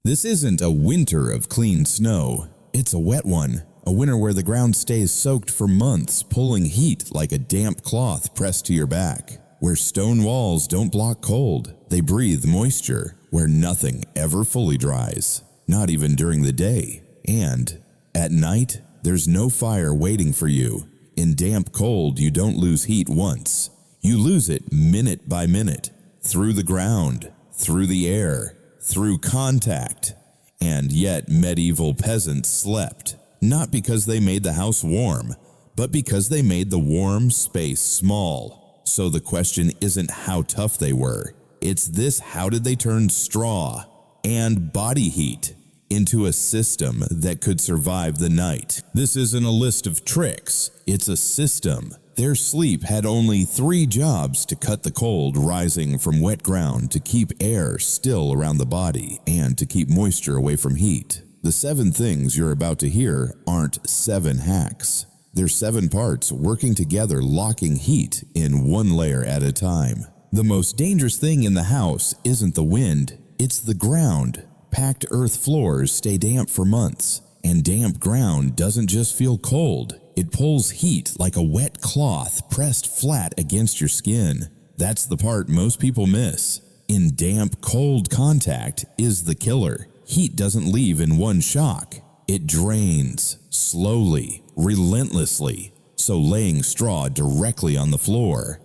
This isn't a winter of clean snow. It's a wet one. A winter where the ground stays soaked for months, pulling heat like a damp cloth pressed to your back. Where stone walls don't block cold, they breathe moisture. Where nothing ever fully dries, not even during the day. And at night, there's no fire waiting for you. In damp cold, you don't lose heat once. You lose it minute by minute, through the ground, through the air, through contact. And yet medieval peasants slept, not because they made the house warm, but because they made the warm space small. So the question isn't how tough they were. It's this: how did they turn straw and body heat into a system that could survive the night? This isn't a list of tricks, it's a system. Their sleep had only 3 jobs to cut the cold rising from wet ground, to keep air still around the body, and to keep moisture away from heat. The 7 things you're about to hear aren't 7 hacks. They're 7 parts working together, locking heat in one layer at a time. The most dangerous thing in the house isn't the wind, it's the ground. Packed earth floors stay damp for months, and damp ground doesn't just feel cold. It pulls heat like a wet cloth pressed flat against your skin. That's the part most people miss. In damp, cold contact is the killer. Heat doesn't leave in one shock. It drains, slowly, relentlessly. So laying straw directly on the floor,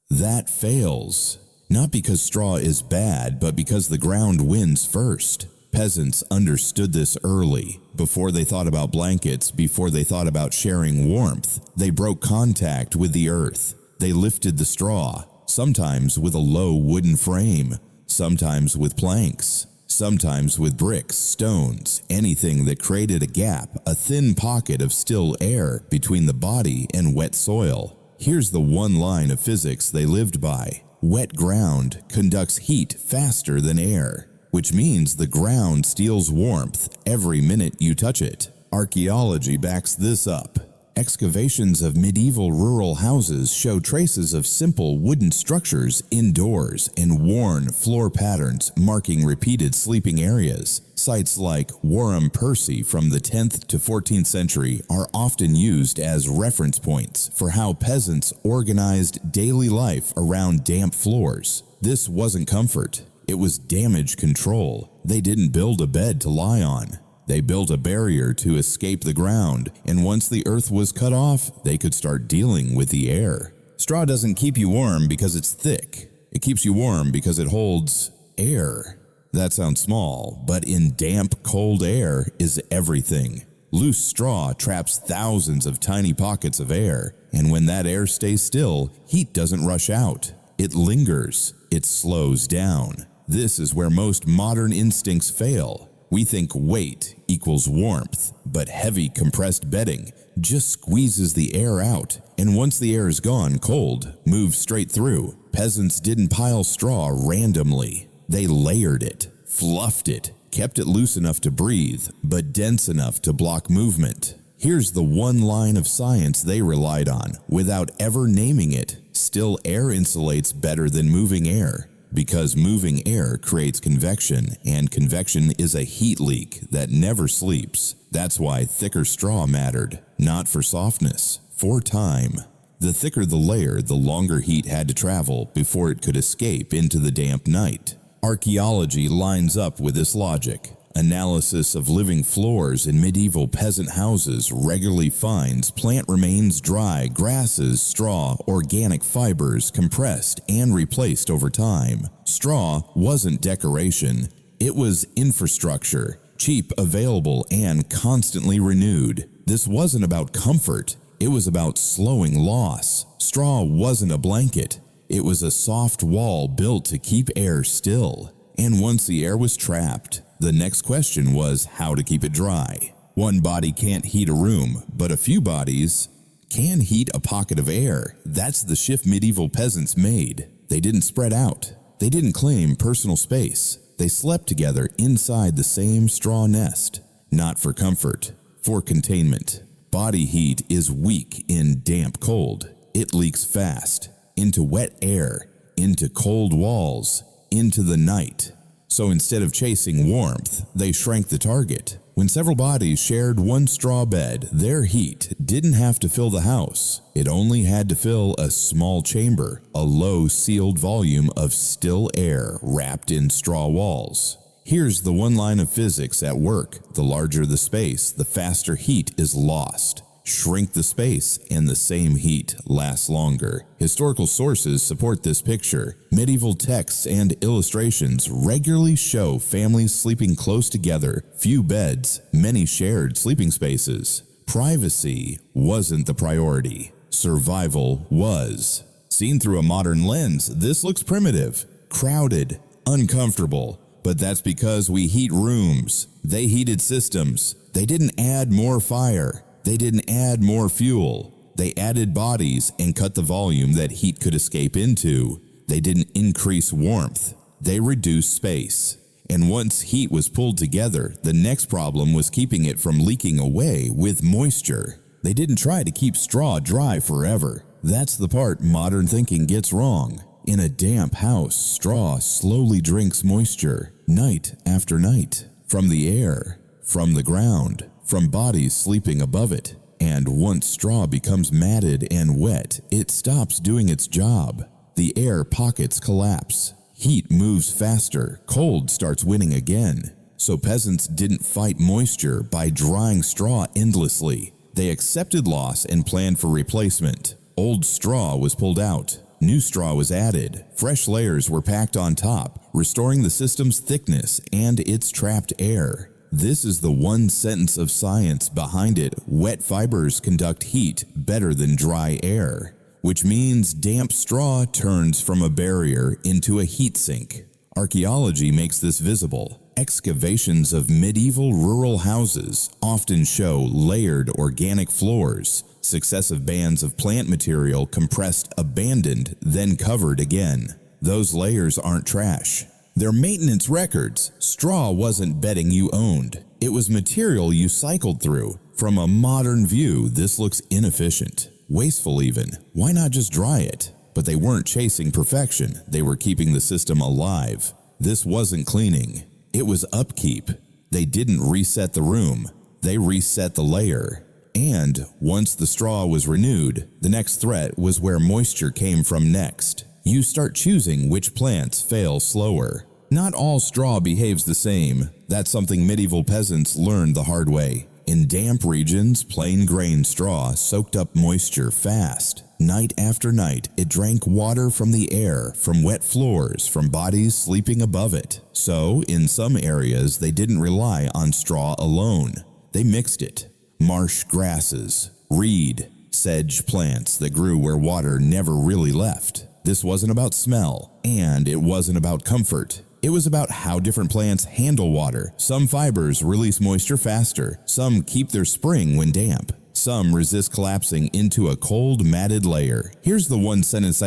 that fails. Not because straw is bad, but because the ground wins first. Peasants understood this early. Before they thought about blankets, before they thought about sharing warmth, they broke contact with the earth. They lifted the straw, sometimes with a low wooden frame, sometimes with planks, sometimes with bricks, stones, anything that created a gap, a thin pocket of still air between the body and wet soil. Here's the one line of physics they lived by. Wet ground conducts heat faster than air, which means the ground steals warmth every minute you touch it. Archaeology backs this up. Excavations of medieval rural houses show traces of simple wooden structures indoors and worn floor patterns marking repeated sleeping areas. Sites like Warham Percy from the 10th to 14th century are often used as reference points for how peasants organized daily life around damp floors. This wasn't comfort. It was damage control. They didn't build a bed to lie on. They built a barrier to escape the ground, and once the earth was cut off, they could start dealing with the air. Straw doesn't keep you warm because it's thick. It keeps you warm because it holds air. That sounds small, but in damp, cold air is everything. Loose straw traps thousands of tiny pockets of air, and when that air stays still, heat doesn't rush out. It lingers. It slows down. This is where most modern instincts fail. We think weight equals warmth, but heavy compressed bedding just squeezes the air out, and once the air is gone, cold moves straight through. Peasants didn't pile straw randomly. They layered it, fluffed it, kept it loose enough to breathe, but dense enough to block movement. Here's the one line of science they relied on, without ever naming it. Still air insulates better than moving air, because moving air creates convection, and convection is a heat leak that never sleeps. That's why thicker straw mattered, not for softness, for time. The thicker the layer, the longer heat had to travel before it could escape into the damp night. Archaeology lines up with this logic. Analysis of living floors in medieval peasant houses regularly finds plant remains dry, grasses, straw, organic fibers compressed and replaced over time. Straw wasn't decoration, it was infrastructure, cheap, available, and constantly renewed. This wasn't about comfort, it was about slowing loss. Straw wasn't a blanket, it was a soft wall built to keep air still. And once the air was trapped, the next question was how to keep it dry. One body can't heat a room, but a few bodies can heat a pocket of air. That's the shift medieval peasants made. They didn't spread out. They didn't claim personal space. They slept together inside the same straw nest, not for comfort, for containment. Body heat is weak in damp cold. It leaks fast, into wet air, into cold walls, into the night. So instead of chasing warmth, they shrank the target. When several bodies shared one straw bed, their heat didn't have to fill the house. It only had to fill a small chamber, a low sealed volume of still air wrapped in straw walls. Here's the one line of physics at work. The larger the space, the faster heat is lost. Shrink the space and the same heat lasts longer. Historical sources support this picture. Medieval texts and illustrations regularly show families sleeping close together, few beds, many shared sleeping spaces. Privacy wasn't the priority. Survival was. Seen through a modern lens, this looks primitive, crowded, uncomfortable. But that's because we heat rooms. They heated systems. They didn't add more fire. They didn't add more fuel. They added bodies and cut the volume that heat could escape into. They didn't increase warmth. They reduced space. And once heat was pulled together, the next problem was keeping it from leaking away with moisture. They didn't try to keep straw dry forever. That's the part modern thinking gets wrong. In a damp house, straw slowly drinks moisture, night after night, from the air, from the ground, from bodies sleeping above it. And once straw becomes matted and wet, it stops doing its job. The air pockets collapse. Heat moves faster. Cold starts winning again. So peasants didn't fight moisture by drying straw endlessly. They accepted loss and planned for replacement. Old straw was pulled out. New straw was added. Fresh layers were packed on top, restoring the system's thickness and its trapped air. This is the one sentence of science behind it. Wet fibers conduct heat better than dry air, which means damp straw turns from a barrier into a heat sink. Archaeology makes this visible. Excavations of medieval rural houses often show layered organic floors, successive bands of plant material compressed, abandoned, then covered again. Those layers aren't trash. They're maintenance records. Straw wasn't bedding you owned. It was material you cycled through. From a modern view, this looks inefficient. Wasteful even. Why not just dry it? But they weren't chasing perfection. They were keeping the system alive. This wasn't cleaning. It was upkeep. They didn't reset the room. They reset the layer. And once the straw was renewed, the next threat was where moisture came from next. You start choosing which plants fail slower. Not all straw behaves the same. That's something medieval peasants learned the hard way. In damp regions, plain grain straw soaked up moisture fast. Night after night, it drank water from the air, from wet floors, from bodies sleeping above it. So, in some areas, they didn't rely on straw alone. They mixed it. Marsh grasses, reed, sedge plants that grew where water never really left. This wasn't about smell, and it wasn't about comfort. It was about how different plants handle water. Some fibers release moisture faster. Some keep their spring when damp. Some resist collapsing into a cold, matted layer. Here's the one-sentence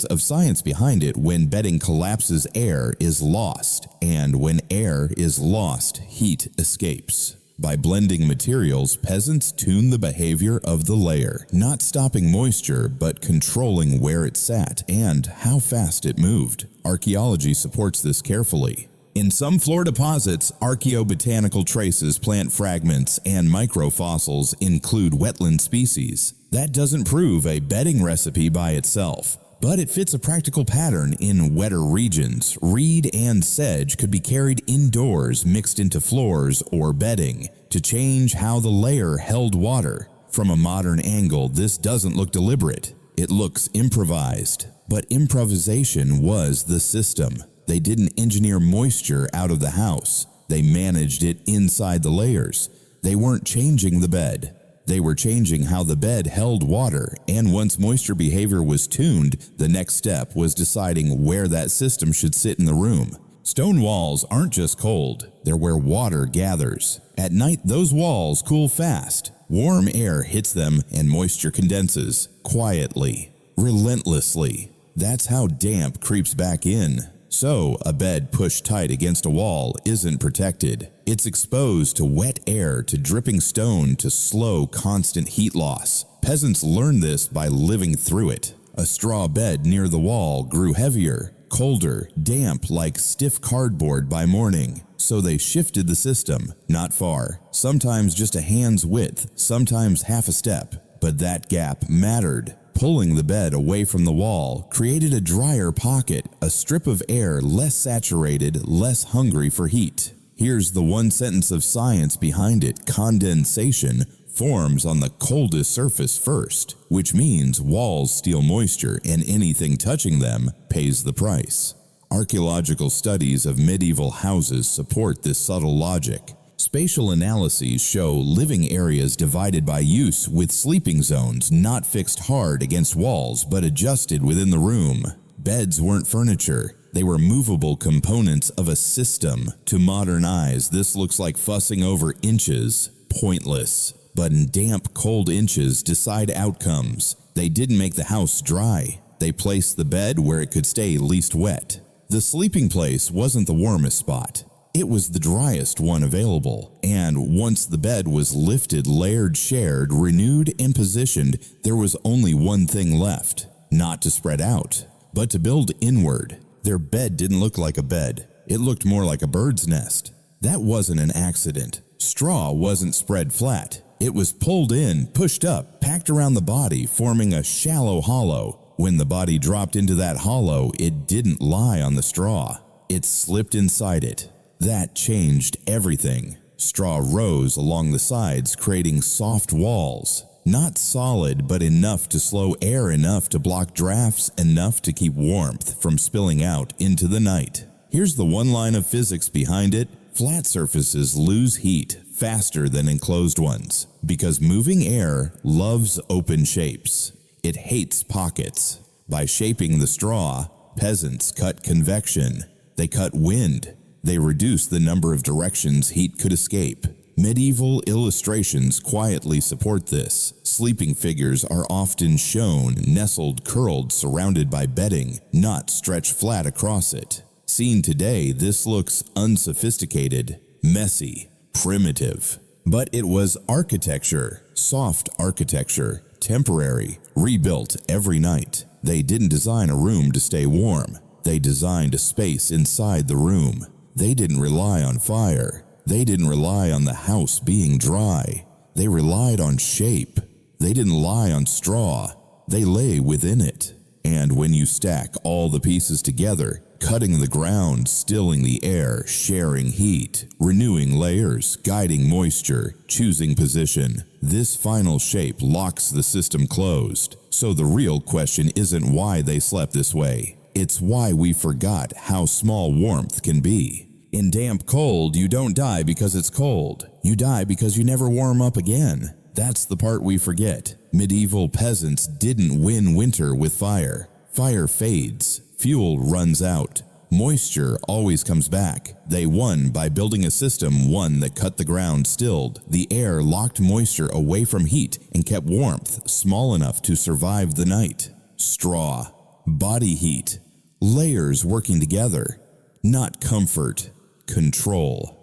of science behind it. When bedding collapses, air is lost. And when air is lost, heat escapes. By blending materials, peasants tune the behavior of the layer, not stopping moisture, but controlling where it sat and how fast it moved. Archaeology supports this carefully. In some floor deposits, archaeobotanical traces, plant fragments, and microfossils include wetland species. That doesn't prove a bedding recipe by itself, but it fits a practical pattern in wetter regions. Reed and sedge could be carried indoors, mixed into floors or bedding, to change how the layer held water. From a modern angle, this doesn't look deliberate. It looks improvised. But improvisation was the system. They didn't engineer moisture out of the house. They managed it inside the layers. They weren't changing the bed. They were changing how the bed held water, and once moisture behavior was tuned, the next step was deciding where that system should sit in the room. Stone walls aren't just cold, they're where water gathers. At night, those walls cool fast. Warm air hits them and moisture condenses, quietly, relentlessly. That's how damp creeps back in. So, a bed pushed tight against a wall isn't protected. It's exposed to wet air, to dripping stone, to slow, constant heat loss. Peasants learned this by living through it. A straw bed near the wall grew heavier. colder, damp like stiff cardboard by morning. So they shifted the system, not far, sometimes just a hand's width, sometimes half a step. But that gap mattered. Pulling the bed away from the wall created a drier pocket, a strip of air less saturated, less hungry for heat. Here's the one sentence of science behind it: condensation forms on the coldest surface first, which means walls steal moisture and anything touching them pays the price. Archaeological studies of medieval houses support this subtle logic. Spatial analyses show living areas divided by use, with sleeping zones not fixed hard against walls but adjusted within the room. Beds weren't furniture. They were movable components of a system. To modern eyes, this looks like fussing over inches. Pointless. But in damp, cold inches decide outcomes. They didn't make the house dry. They placed the bed where it could stay least wet. The sleeping place wasn't the warmest spot. It was the driest one available. And once the bed was lifted, layered, shared, renewed, and positioned, there was only one thing left. Not to spread out, but to build inward. Their bed didn't look like a bed. It looked more like a bird's nest. That wasn't an accident. Straw wasn't spread flat. It was pulled in, pushed up, packed around the body, forming a shallow hollow. When the body dropped into that hollow, it didn't lie on the straw. It slipped inside it. That changed everything. Straw rose along the sides, creating soft walls. Not solid, but enough to slow air, enough to block drafts, enough to keep warmth from spilling out into the night. Here's the one line of physics behind it. Flat surfaces lose heat faster than enclosed ones, because moving air loves open shapes. It hates pockets. By shaping the straw, peasants cut convection. They cut wind. They reduced the number of directions heat could escape. Medieval illustrations quietly support this. Sleeping figures are often shown nestled, curled, surrounded by bedding, not stretched flat across it. Seen today, this looks unsophisticated, messy, primitive. But it was architecture, soft architecture, temporary, rebuilt every night. They didn't design a room to stay warm. They designed a space inside the room. They didn't rely on fire. They didn't rely on the house being dry. They relied on shape. They didn't lie on straw. They lay within it. And when you stack all the pieces together, cutting the ground, stilling the air, sharing heat, renewing layers, guiding moisture, choosing position, this final shape locks the system closed. So the real question isn't why they slept this way. It's why we forgot how small warmth can be. In damp cold, you don't die because it's cold. You die because you never warm up again. That's the part we forget. Medieval peasants didn't win winter with fire. Fire fades. Fuel runs out. Moisture always comes back. They won by building a system, one that cut the ground, stilled the air, locked moisture away from heat, and kept warmth small enough to survive the night. Straw, body heat, layers working together, not comfort, control.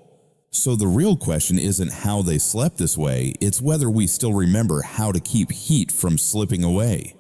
So the real question isn't how they slept this way, it's whether we still remember how to keep heat from slipping away.